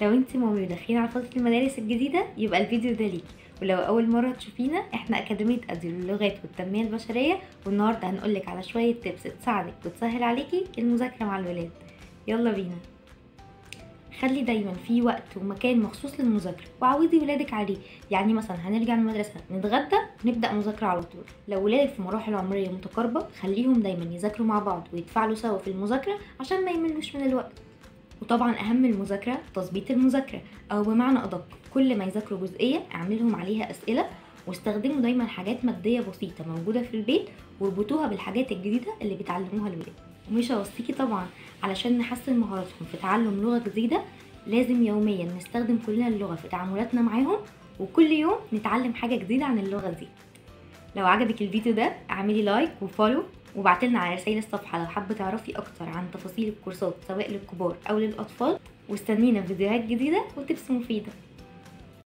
لو انت مامي وداخلين على فترة المدارس الجديدة يبقى الفيديو ده ليكي، ولو أول مرة تشوفينا احنا أكاديمية أديو للغات والتنمية البشرية، والنهاردة هنقولك على شوية تيبس تساعدك وتسهل عليكي المذاكرة مع الولاد. يلا بينا. خلي دايما في وقت ومكان مخصوص للمذاكرة وعودي ولادك عليه. يعني مثلا هنرجع من المدرسة نتغدى نبدأ مذاكرة على طول. لو ولادك في مراحل عمرية متقاربة خليهم دايما يذاكروا مع بعض ويتفاعلوا سوا في المذاكرة عشان ما يملوش من الوقت. وطبعا اهم المذاكره تظبيط المذاكره، او بمعنى ادق كل ما يذاكروا جزئيه اعملهم عليها اسئله، واستخدموا دايما حاجات ماديه بسيطه موجوده في البيت واربطوها بالحاجات الجديده اللي بيتعلموها الولاد. ومش هوصيكي طبعا علشان نحسن مهاراتهم في تعلم لغه جديده لازم يوميا نستخدم كلنا اللغه في تعاملاتنا معاهم، وكل يوم نتعلم حاجه جديده عن اللغه دي. لو عجبك الفيديو ده اعملي لايك وفولو وابعتلنا على رسائل الصفحة لو حابة تعرفي اكتر عن تفاصيل الكورسات سواء للكبار او للاطفال، واستنينا فيديوهات جديدة وتبس مفيدة.